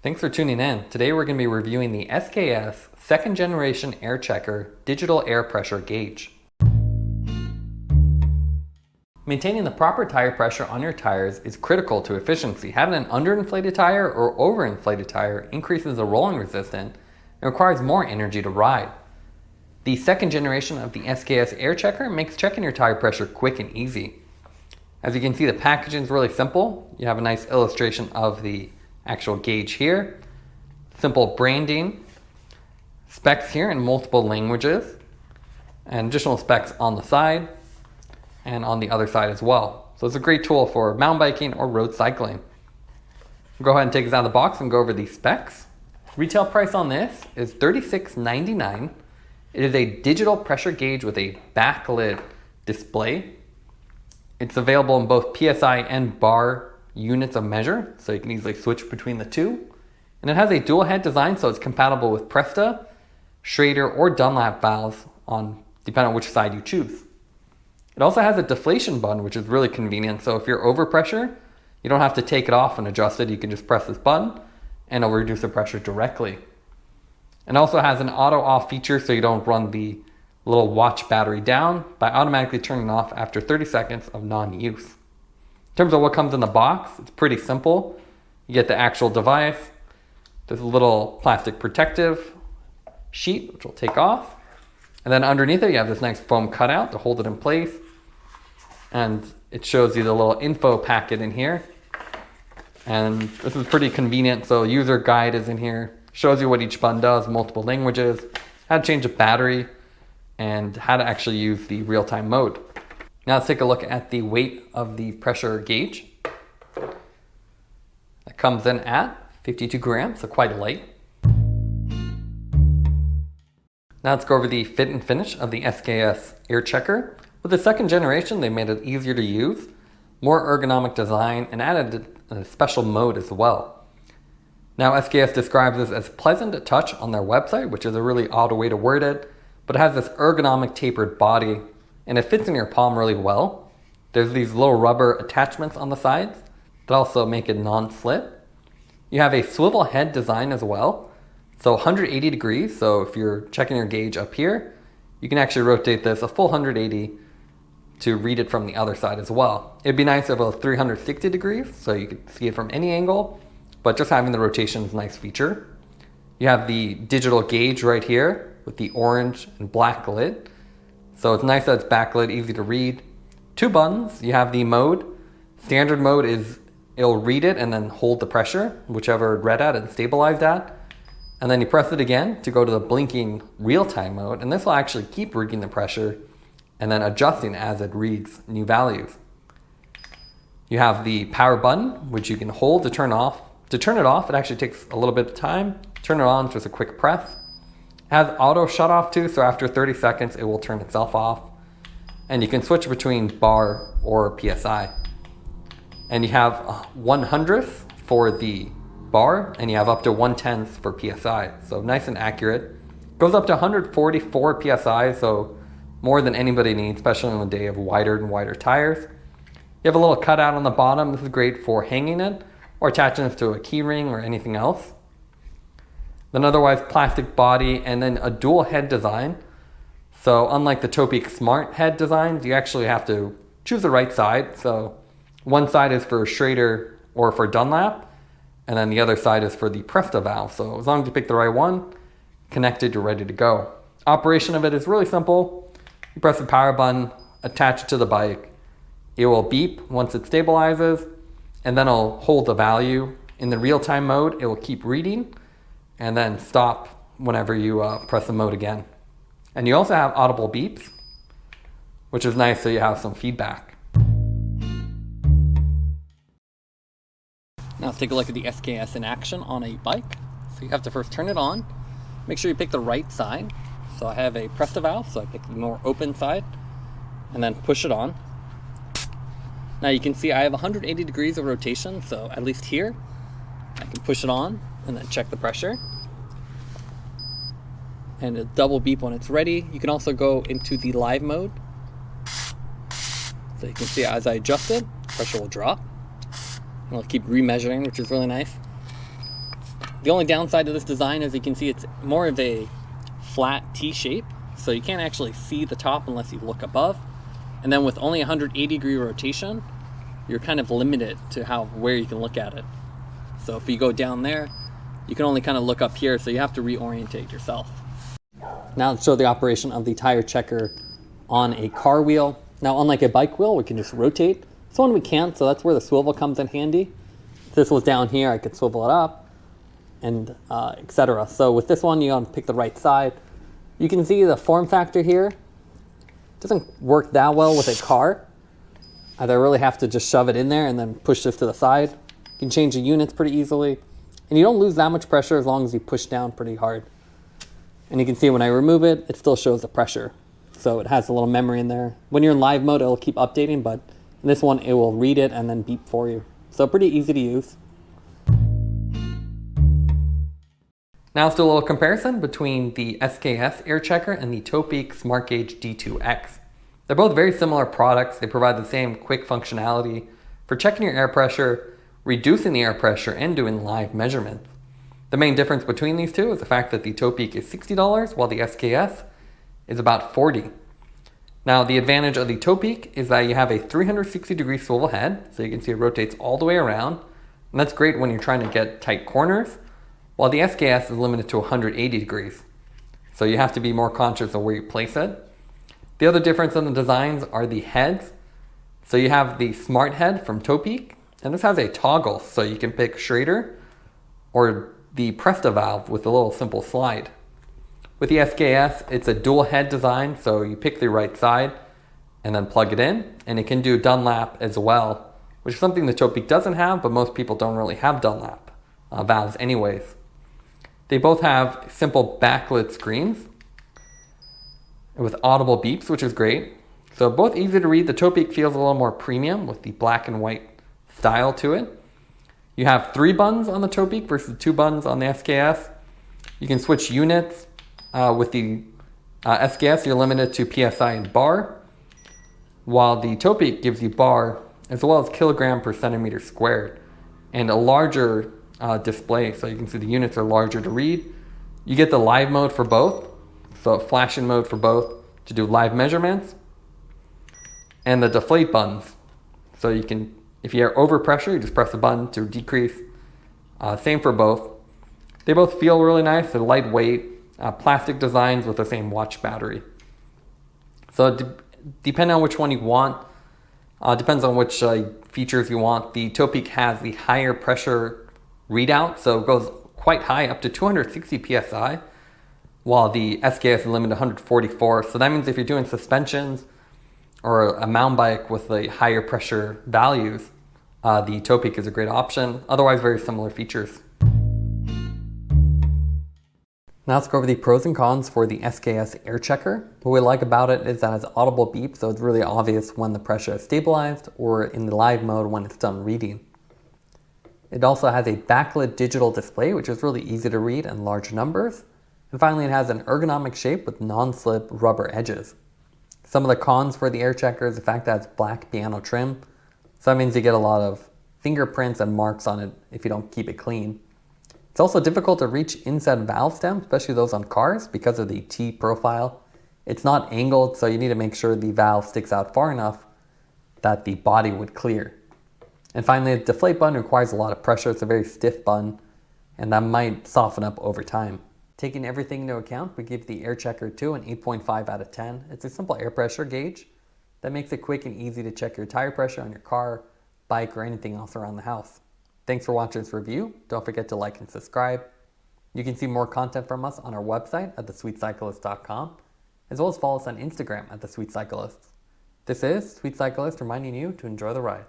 Thanks for tuning in. Today we're going to be reviewing the SKS second generation air checker digital air pressure gauge. Maintaining the proper tire pressure on your tires is critical to efficiency. Having an underinflated tire or overinflated tire increases the rolling resistance and requires more energy to ride. The second generation of the SKS AIRCHECKER makes checking your tire pressure quick and easy. As you can see, the packaging is really simple. You have a nice illustration of the actual gauge here, simple branding, specs here in multiple languages, and additional specs on the side and on the other side as well. So it's a great tool for mountain biking or road cycling. We'll go ahead and take this out of the box and go over the specs. Retail price on this is $36.99. It is a digital pressure gauge with a backlit display. It's available in both PSI and bar units of measure, so you can easily switch between the two. And it has a dual head design, so it's compatible with Presta, Shrader, or Dunlap valves depending on which side you choose. It also has a deflation button, which is really convenient. So if you're overpressure, you don't have to take it off and adjust it. You can just press this button and it'll reduce the pressure directly. It also has an auto off feature, so you don't run the little watch battery down by automatically turning off after 30 seconds of non-use. In terms of what comes in the box, it's pretty simple. You get the actual device. There's a little plastic protective sheet, which will take off. And then underneath it, you have this nice foam cutout to hold it in place. And it shows you the little info packet in here. And this is pretty convenient. So user guide is in here. Shows you what each button does, multiple languages, how to change a battery, and how to actually use the real-time mode. Now let's take a look at the weight of the pressure gauge. That comes in at 52 grams, so quite light. Now let's go over the fit and finish of the SKS AIRCHECKER. With the second generation, they made it easier to use, more ergonomic design, and added a special mode as well. Now SKS describes this as pleasant to touch on their website, which is a really odd way to word it, but it has this ergonomic tapered body and it fits in your palm really well. There's these little rubber attachments on the sides that also make it non-slip. You have a swivel head design as well, so 180 degrees. So if you're checking your gauge up here, you can actually rotate this a full 180 to read it from the other side as well. It'd be nice if it was 360 degrees, so you could see it from any angle, but just having the rotation is a nice feature. You have the digital gauge right here with the orange and black lid. So it's nice that it's backlit, easy to read. Two buttons. You have the mode. Standard mode is it'll read it and then hold the pressure, whichever it read at and stabilized at. And then you press it again to go to the blinking real-time mode, and this will actually keep reading the pressure and then adjusting as it reads new values. You have the power button, which you can hold to turn off. To turn it off, it actually takes a little bit of time. Turn it on, just a quick press. It has auto shut off too, so after 30 seconds it will turn itself off. And you can switch between bar or PSI. And you have 1/100th for the bar, and you have up to 1/10th for PSI. So nice and accurate. Goes up to 144 PSI, so more than anybody needs, especially on the day of wider and wider tires. You have a little cutout on the bottom. This is great for hanging it or attaching it to a key ring or anything else. Then otherwise plastic body and then a dual head design. So unlike the Topeak smart head designs, you actually have to choose the right side. So one side is for Shrader or for Dunlap, and then the other side is for the Presta valve. So as long as you pick the right one, connected, you're ready to go. Operation of it is really simple. You press the power button, attach it to the bike. It will beep once it stabilizes, and then it'll hold the value. In the real-time mode, it will keep reading and then stop whenever you press the mode again. And you also have audible beeps, which is nice, so you have some feedback. Now let's take a look at the SKS in action on a bike. So you have to first turn it on. Make sure you pick the right side. So I have a Presta valve, so I pick the more open side and then push it on. Now you can see I have 180 degrees of rotation, so at least here I can push it on and then check the pressure. And it'll double beep when it's ready. You can also go into the live mode. So you can see as I adjust it, pressure will drop. And it'll keep remeasuring, which is really nice. The only downside to this design, as you can see, it's more of a flat T shape, so you can't actually see the top unless you look above. And then with only 180-degree rotation, you're kind of limited to where you can look at it. So if you go down there, you can only kind of look up here, so you have to reorientate yourself. Now let's show the operation of the tire checker on a car wheel. Now, unlike a bike wheel, we can just rotate. This one we can't, so that's where the swivel comes in handy. If this was down here, I could swivel it up, and etc. So with this one, you want to pick the right side. You can see the form factor here doesn't work that well with a car. I really have to just shove it in there and then push this to the side. You can change the units pretty easily, and you don't lose that much pressure as long as you push down pretty hard. And you can see when I remove it, it still shows the pressure. So it has a little memory in there. When you're in live mode, it'll keep updating, but in this one, it will read it and then beep for you. So pretty easy to use. Now let's do a little comparison between the SKS AIRCHECKER and the Topeak SMARTGAUGE D2X. They're both very similar products. They provide the same quick functionality for checking your air pressure, reducing the air pressure, and doing live measurements. The main difference between these two is the fact that the Topeak is $60 while the SKS is about $40. Now the advantage of the Topeak is that you have a 360-degree swivel head, so you can see it rotates all the way around, and that's great when you're trying to get tight corners, while the SKS is limited to 180 degrees. So you have to be more conscious of where you place it. The other difference in the designs are the heads. So you have the Smart Head from Topeak, and this has a toggle, so you can pick Shrader or the Presta valve with a little simple slide. With the SKS, it's a dual head design, so you pick the right side and then plug it in, and it can do Dunlap as well, which is something the Topeak doesn't have, but most people don't really have Dunlap valves anyways. They both have simple backlit screens with audible beeps, which is great. So both easy to read. The Topeak feels a little more premium with the black and white style to it. You have 3 buttons on the Topeak versus 2 buttons on the SKS. You can switch units. With the SKS, you're limited to PSI and bar, while the Topeak gives you bar as well as kilogram per centimeter squared and a larger display, so you can see the units are larger to read. You get the live mode for both, so flash in mode for both to do live measurements, and the deflate buttons. So you can, if you are over pressure, you just press the button to decrease. Same for both. They both feel really nice. They're lightweight, plastic designs with the same watch battery. So depending on which one you want, depends on which features you want. The Topeak has the higher pressure readout, so it goes quite high, up to 260 psi, while the SKS is limited to 144. So that means if you're doing suspensions or a mountain bike with the higher pressure values, the Topeak is a great option. Otherwise, very similar features. Now let's go over the pros and cons for the SKS AIRCHECKER. What we like about it is that it has audible beep, so it's really obvious when the pressure is stabilized or in the live mode when it's done reading. It also has a backlit digital display, which is really easy to read in large numbers. And finally, it has an ergonomic shape with non-slip rubber edges. Some of the cons for the AIRCHECKER is the fact that it's black piano trim. So that means you get a lot of fingerprints and marks on it if you don't keep it clean. It's also difficult to reach inside valve stems, especially those on cars, because of the T profile. It's not angled, so you need to make sure the valve sticks out far enough that the body would clear. And finally, the deflate button requires a lot of pressure. It's a very stiff button, and that might soften up over time. Taking everything into account, we give the AIRCHECKER 2 an 8.5 out of 10. It's a simple air pressure gauge that makes it quick and easy to check your tire pressure on your car, bike, or anything else around the house. Thanks for watching this review. Don't forget to like and subscribe. You can see more content from us on our website at thesweetcyclist.com, as well as follow us on Instagram at thesweetcyclist. This is Sweet Cyclist reminding you to enjoy the ride.